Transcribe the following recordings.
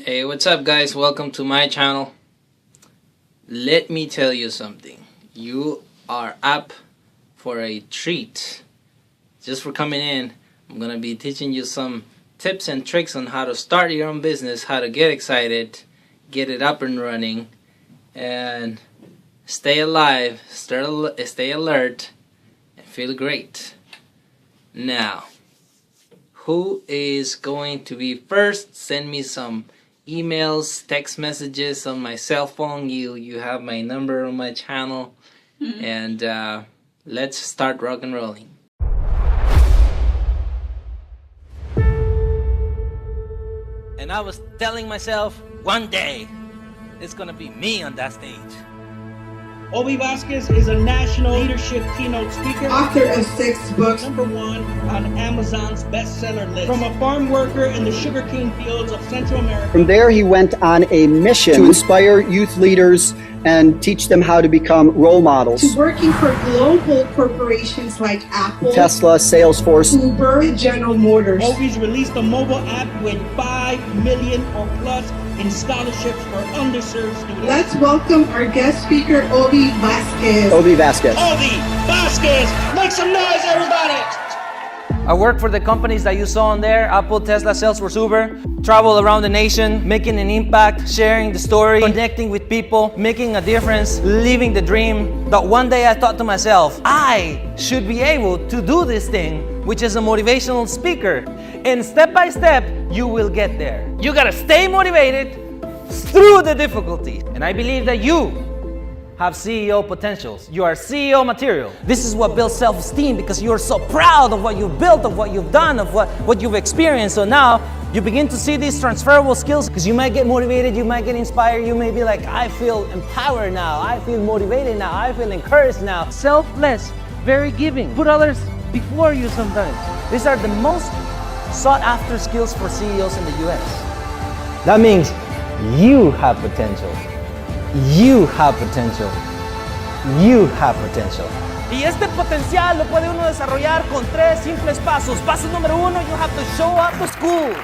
Hey, what's up guys? Welcome to my channel. Let me tell you something. You are up for a treat. Just for coming in, I'm gonna be teaching you some tips and tricks on how to start your own business, how to get excited, get it up and running, and stay alive, stay alert, and feel great. Now, who is going to be first? Send me some emails, text messages on my cell phone. You have my number on my channel. And let's start rock and rolling. And I was telling myself, one day it's gonna be me on that stage. Vasquez is a national leadership keynote speaker, author of 6 books, #1 on Amazon's bestseller list. From a farm worker in the sugarcane fields of Central America. From there, he went on a mission to inspire youth leaders and teach them how to become role models. to working for global corporations like Apple, Tesla, Salesforce, Uber, and General Motors. Ovi's released a mobile app with 5 million or plus in scholarships for underserved students. Let's welcome our guest speaker, Vasquez. Vasquez. Vasquez! Make some noise, everybody! I work for the companies that you saw on there, Apple, Tesla, Salesforce, Uber. Travel around the nation, making an impact, sharing the story, connecting with people, making a difference, living the dream. But one day I thought to myself, I should be able to do this thing, which is a motivational speaker. And step by step, you will get there. You gotta stay motivated through the difficulties. And I believe that you have CEO potentials. You are CEO material. This is what builds self-esteem because you're so proud of what you've built, of what you've done, of what you've experienced. So now you begin to see these transferable skills because you might get motivated, you might get inspired, you may be like, I feel empowered now, I feel motivated now, I feel encouraged now. Selfless, very giving. Put others before you sometimes. These are the most sought after skills for CEOs in the US. That means you have potential. You have potential. You have potential. Y este potencial lo puede uno desarrollar con 3 simples pasos. Paso número 1, you have to show up to school.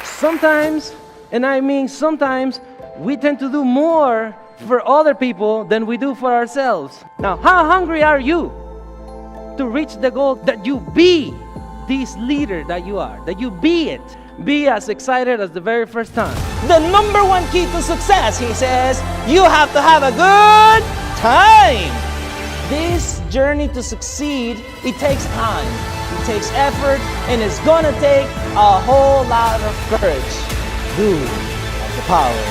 Sometimes, and I mean sometimes, we tend to do more for other people than we do for ourselves. Now, how hungry are you to reach the goal that you be this leader that you are, that you be it? Be as excited as the very first time. The #1 key to success, he says, you have to have a good time. This journey to succeed, it takes time, it takes effort, and it's gonna take a whole lot of courage. You have the power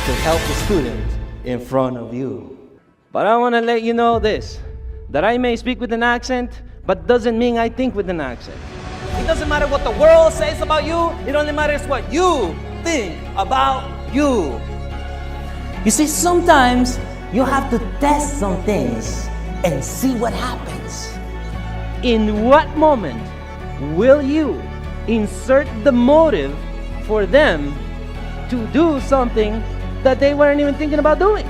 to help the student in front of you. But I wanna let you know this, that I may speak with an accent, but doesn't mean I think with an accent. It doesn't matter what the world says about you. It only matters what you think about you. You see, sometimes you have to test some things and see what happens. In what moment will you insert the motive for them to do something that they weren't even thinking about doing?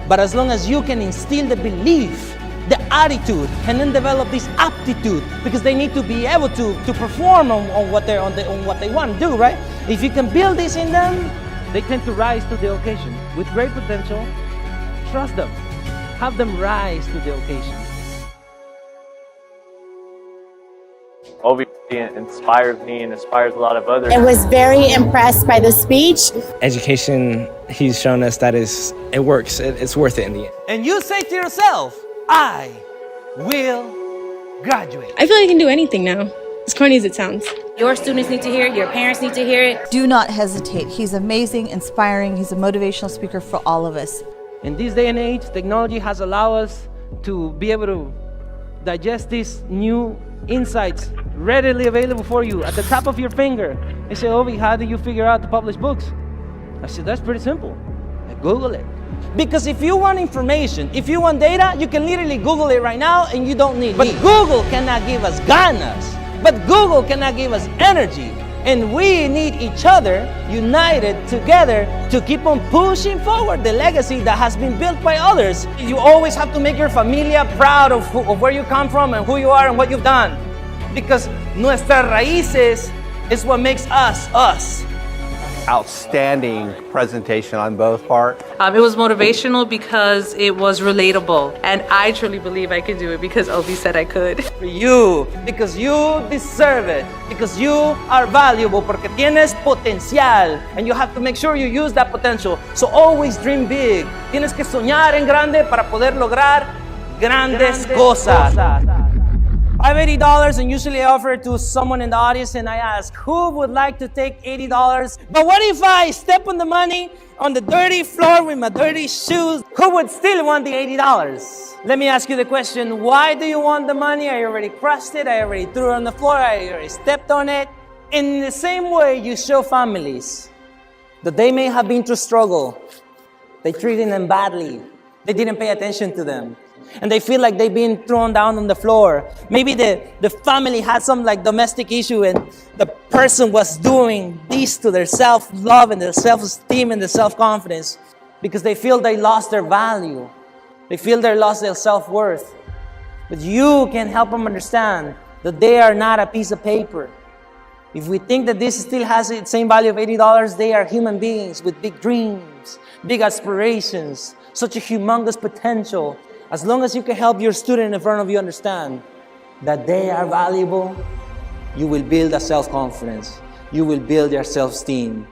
But as long as you can instill the belief, the attitude, and then develop this aptitude, because they need to be able to perform on what they want to do, right? If you can build this in them, they tend to rise to the occasion. With great potential, trust them. Have them rise to the occasion. Ovi inspires me and inspires a lot of others. I was very impressed by the speech. Education, he's shown us that it works. It's worth it in the end. And you say to yourself, I will graduate. I feel like I can do anything now, as corny as it sounds. Your students need to hear it, your parents need to hear it. Do not hesitate. He's amazing, inspiring. He's a motivational speaker for all of us. In this day and age, technology has allowed us to be able to digest these new insights readily available for you at the top of your finger. They say, Ovi, how do you figure out to publish books? I said, that's pretty simple. I Google it. Because if you want information, if you want data, you can literally Google it right now and you don't need me. But Google cannot give us ganas. But Google cannot give us energy. And we need each other united together to keep on pushing forward the legacy that has been built by others. You always have to make your familia proud of where you come from and who you are and what you've done. Because nuestras raíces is what makes us, us. outstanding presentation on both parts. It was motivational because it was relatable, and I truly believe I could do it because Ovi said I could. For you, because you deserve it, because you are valuable, porque tienes potencial, and you have to make sure you use that potential. So always dream big. Tienes que soñar en grande para poder lograr grandes cosas. I have $80 and usually I offer it to someone in the audience and I ask, who would like to take $80? But what if I step on the money on the dirty floor with my dirty shoes? Who would still want the $80? Let me ask you the question, why do you want the money? I already crushed it, I already threw it on the floor, I already stepped on it. In the same way you show families that they may have been through struggle, they treated them badly, they didn't pay attention to them. And they feel like they've been thrown down on the floor. Maybe the family had some like domestic issue and the person was doing this to their self-love and their self-esteem and their self-confidence because they feel they lost their value. They feel they lost their self-worth. But you can help them understand that they are not a piece of paper. If we think that this still has the same value of $80, they are human beings with big dreams, big aspirations, such a humongous potential. As long as you can help your student in front of you understand that they are valuable, you will build a self-confidence. You will build your self-esteem.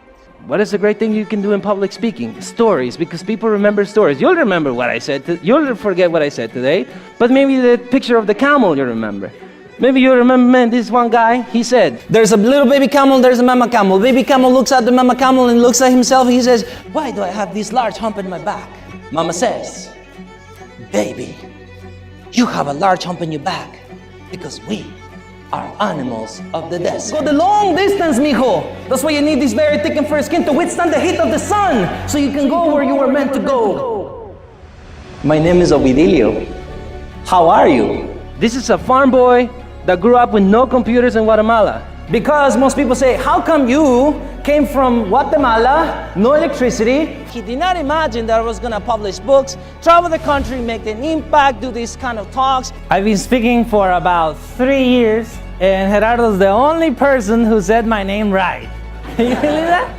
What is a great thing you can do in public speaking? Stories, because people remember stories. You'll remember what I said, you'll forget what I said today, but maybe the picture of the camel you'll remember. Maybe you remember, man, this one guy, he said, there's a little baby camel, there's a mama camel. Baby camel looks at the mama camel and looks at himself and he says, why do I have this large hump in my back? Mama says, baby, you have a large hump in your back because we are animals of the desert. Go the long distance, mijo. That's why you need this very thick and fur skin to withstand the heat of the sun so you can go where you were meant to go. My name is Ovidilio. How are you? This is a farm boy that grew up with no computers in Guatemala. Because most people say, how come you came from Guatemala, no electricity? He did not imagine that I was gonna publish books, travel the country, make an impact, do these kind of talks. I've been speaking for about 3 years, and Gerardo's the only person who said my name right. You believe that?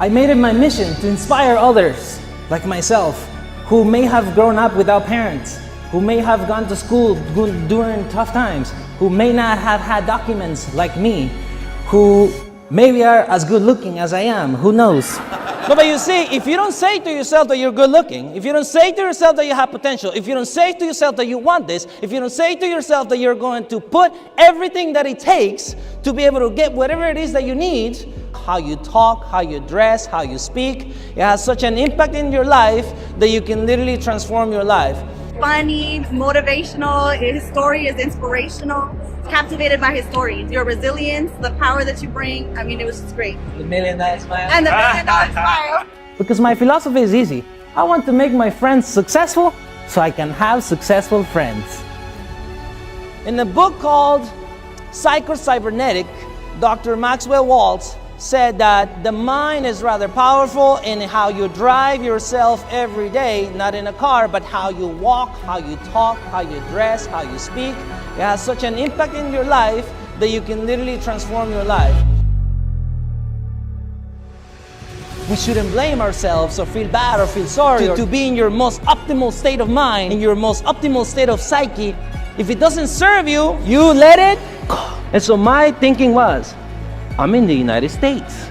I made it my mission to inspire others, like myself, who may have grown up without parents, who may have gone to school during tough times, who may not have had documents like me, who maybe are as good looking as I am, who knows? No, but you see, if you don't say to yourself that you're good looking, if you don't say to yourself that you have potential, if you don't say to yourself that you want this, if you don't say to yourself that you're going to put everything that it takes to be able to get whatever it is that you need, how you talk, how you dress, how you speak, it has such an impact in your life that you can literally transform your life. Funny, motivational, his story is inspirational. Captivated by his story, your resilience, the power that you bring. I mean, it was just great. The $1 million smile. And the $1 million smile. Because my philosophy is easy. I want to make my friends successful so I can have successful friends. In a book called Psycho-Cybernetic, Dr. Maxwell Waltz said that the mind is rather powerful in how you drive yourself every day, not in a car, but how you walk, how you talk, how you dress, how you speak. It has such an impact in your life that you can literally transform your life. We shouldn't blame ourselves or feel bad or feel sorry to be in your most optimal state of mind, in your most optimal state of psyche. If it doesn't serve you, you let it go. And so my thinking was, I'm in the United States.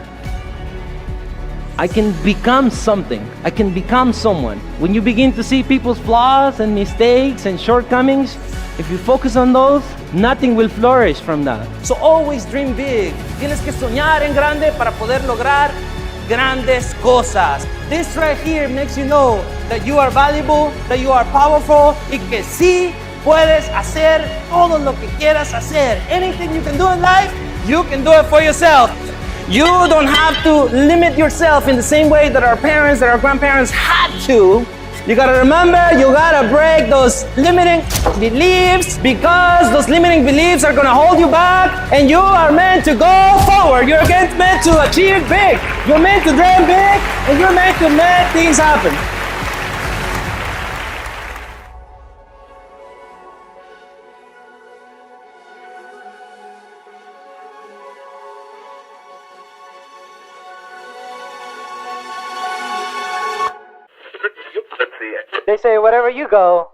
I can become something. I can become someone. When you begin to see people's flaws and mistakes and shortcomings, if you focus on those, nothing will flourish from that. So always dream big. Tienes que soñar en grande para poder lograr grandes cosas. This right here makes you know that you are valuable, that you are powerful, y que sí puedes hacer todo lo que quieras hacer. Anything you can do in life, you can do it for yourself. You don't have to limit yourself in the same way that our parents, that our grandparents had to. You gotta remember, you gotta break those limiting beliefs, because those limiting beliefs are gonna hold you back, and you are meant to go forward. You're meant to achieve big. You're meant to dream big, and you're meant to make things happen. They say wherever you go,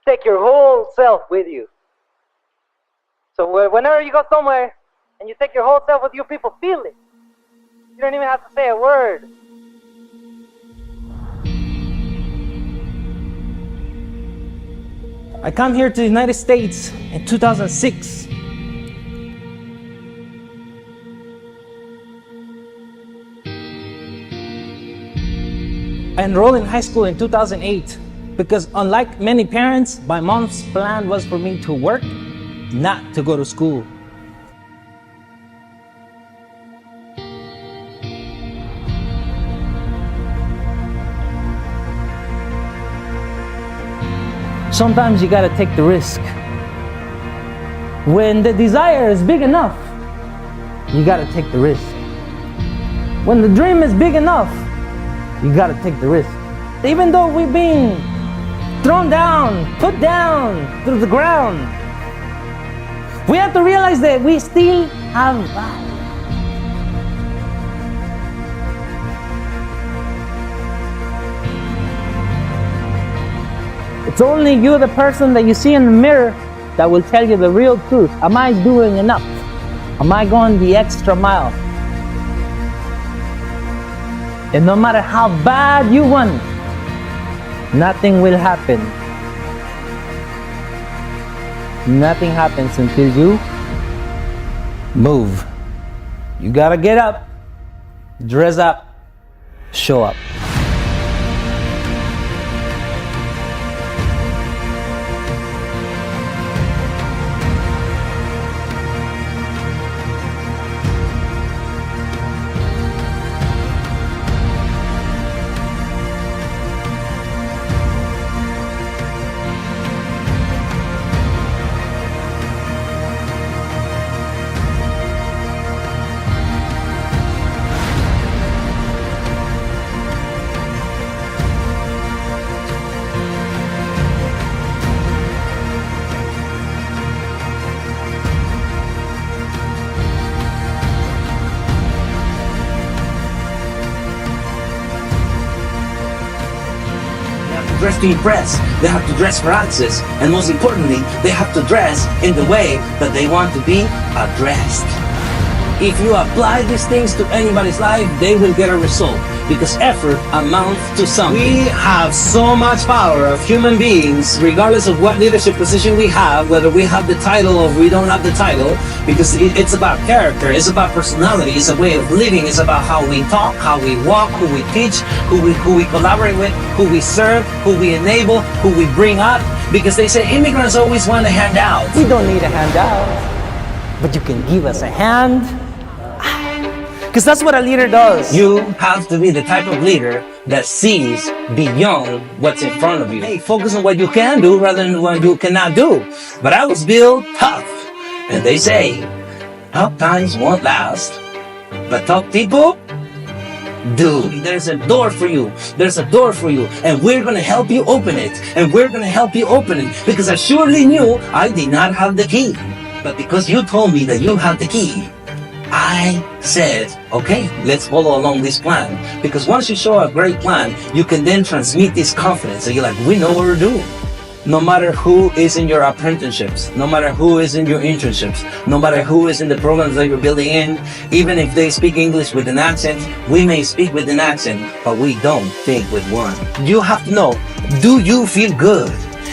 take your whole self with you. So whenever you go somewhere and you take your whole self with you, people feel it. You don't even have to say a word. I come here to the United States in 2006. I enrolled in high school in 2008 because, unlike many parents, my mom's plan was for me to work, not to go to school. Sometimes you gotta take the risk. When the desire is big enough, you gotta take the risk. When the dream is big enough, you gotta take the risk. Even though we've been thrown down, put down to the ground, we have to realize that we still have value. It's only you, the person that you see in the mirror, that will tell you the real truth. Am I doing enough? Am I going the extra mile? And no matter how bad you want it, nothing will happen. Nothing happens until you move. You gotta get up, dress up, show up. Dress to impress, they have to dress for access, and most importantly, they have to dress in the way that they want to be addressed. If you apply these things to anybody's life, they will get a result, because effort amounts to something. We have so much power of human beings, regardless of what leadership position we have, whether we have the title or we don't have the title, because it's about character, it's about personality, it's a way of living, it's about how we talk, how we walk, who we teach, who we collaborate with, who we serve, who we enable, who we bring up, because they say immigrants always want a handout. We don't need a handout, but you can give us a hand. Because that's what a leader does. You have to be the type of leader that sees beyond what's in front of you. Hey, focus on what you can do rather than what you cannot do. But I was built tough. And they say, tough times won't last, but tough people do. There's a door for you. There's a door for you. And we're going to help you open it. And we're going to help you open it. Because I surely knew I did not have the key. But because you told me that you have the key, I said, okay, let's follow along this plan. Because once you show a great plan, you can then transmit this confidence. So you're like, we know what we're doing. No matter who is in your apprenticeships, no matter who is in your internships, no matter who is in the programs that you're building in, even if they speak English with an accent, we may speak with an accent, but we don't think with one. You have to know, do you feel good?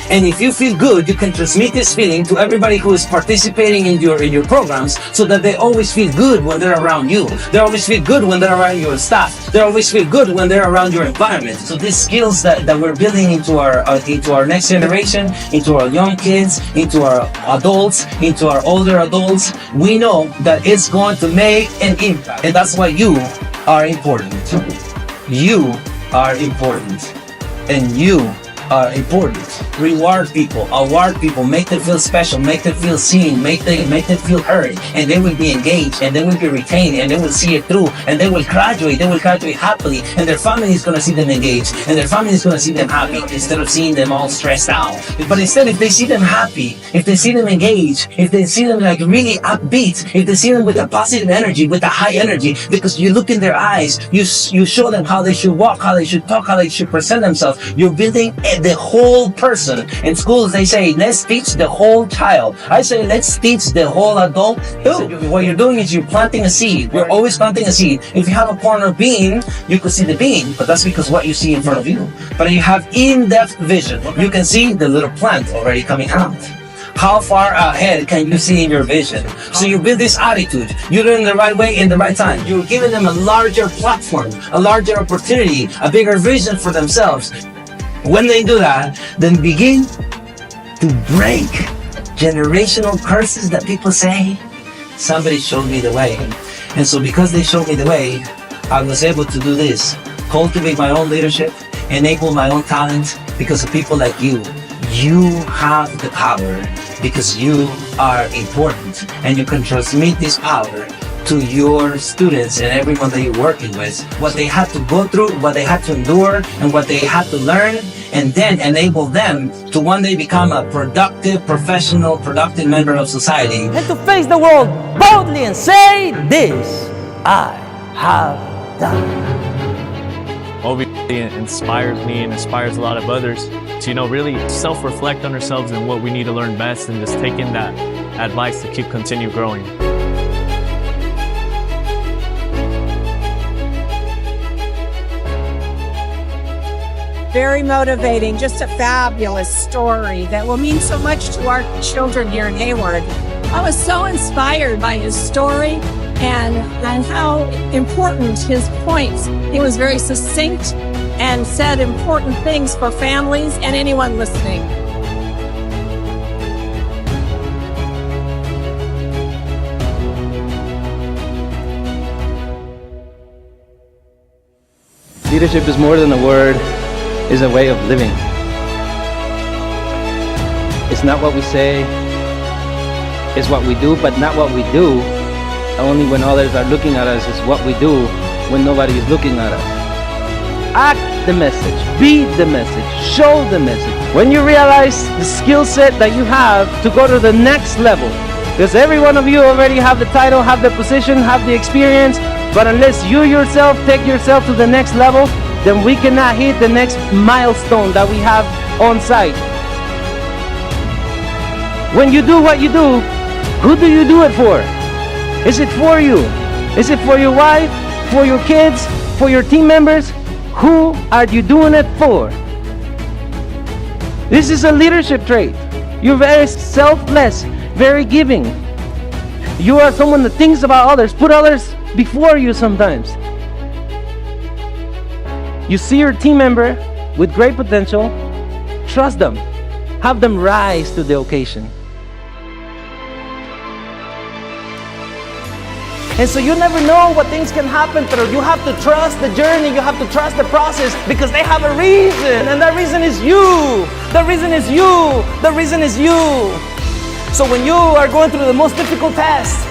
And if you feel good, you can transmit this feeling to everybody who is participating in your programs, so that they always feel good when they're around you. They always feel good when they're around your staff. They always feel good when they're around your environment. So these skills that we're building into our next generation, into our young kids, into our adults, into our older adults, we know that it's going to make an impact. And that's why you are important. You are important. And you are important. Reward people, award people, make them feel special, make them feel seen, make them feel heard, and they will be engaged, and they will be retained, and they will see it through, and they will graduate happily, and their family is going to see them engaged, and their family is going to see them happy, instead of seeing them all stressed out. But instead, if they see them happy, if they see them engaged, if they see them like really upbeat, if they see them with a positive energy, with a high energy, because you look in their eyes, you show them how they should walk, how they should talk, how they should present themselves, you're building a the whole person. In schools, they say, let's teach the whole child. I say, let's teach the whole adult too. What you're doing is you're planting a seed. You're always planting a seed. If you have a corner bean, you could see the bean, but that's because what you see in front of you. But if you have in-depth vision, you can see the little plant already coming out. How far ahead can you see in your vision? So you build this attitude. You're doing the right way in the right time. You're giving them a larger platform, a larger opportunity, a bigger vision for themselves. When they do that, then begin to break generational curses that people say, somebody showed me the way. And so because they showed me the way, I was able to do this. Cultivate my own leadership, enable my own talent because of people like you. You have the power because you are important, and you can transmit this power to your students and everyone that you're working with. What they had to go through, what they had to endure, and what they had to learn, and then enable them to one day become a productive, professional, productive member of society. And to face the world boldly and say, this I have done. OVinspires inspires me and inspires a lot of others to, really self-reflect on ourselves and what we need to learn best, and just taking that advice to continue growing. Very motivating, just a fabulous story that will mean so much to our children here in Hayward. I was so inspired by his story and how important his points. He was very succinct and said important things for families and anyone listening. Leadership is more than a word, it's a way of living. It's not what we say, it's what we do, but not what we do only when others are looking at us. It's what we do when nobody is looking at us. Act the message, be the message, show the message. When you realize the skill set that you have to go to the next level, because every one of you already have the title, have the position, have the experience, but unless you yourself take yourself to the next level, then we cannot hit the next milestone that we have on site. When you do what you do, who do you do it for? Is it for you? Is it for your wife, for your kids, for your team members? Who are you doing it for? This is a leadership trait. You're very selfless, very giving. You are someone that thinks about others, put others before you sometimes. You see your team member with great potential, trust them, have them rise to the occasion. And so you never know what things can happen, but you have to trust the journey, you have to trust the process, because they have a reason, and that reason is you. The reason is you. The reason is you. So when you are going through the most difficult test,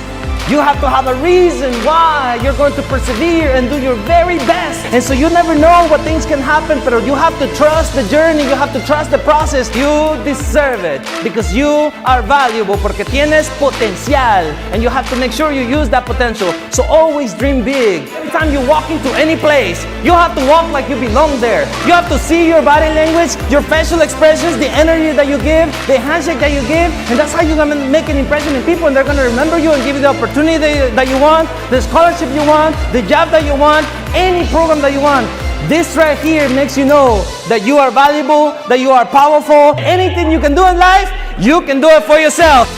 you have to have a reason why you're going to persevere and do your very best. And so you never know what things can happen, but you have to trust the journey, you have to trust the process. You deserve it because you are valuable, porque tienes potencial, and you have to make sure you use that potential. So always dream big. Every time you walk into any place, you have to walk like you belong there. You have to see your body language, your facial expressions, the energy that you give, the handshake that you give, and that's how you're going to make an impression in people, and they're going to remember you and give you the opportunity that you want, the scholarship you want, the job that you want, any program that you want. This right here makes you know that you are valuable, that you are powerful. Anything you can do in life, you can do it for yourself.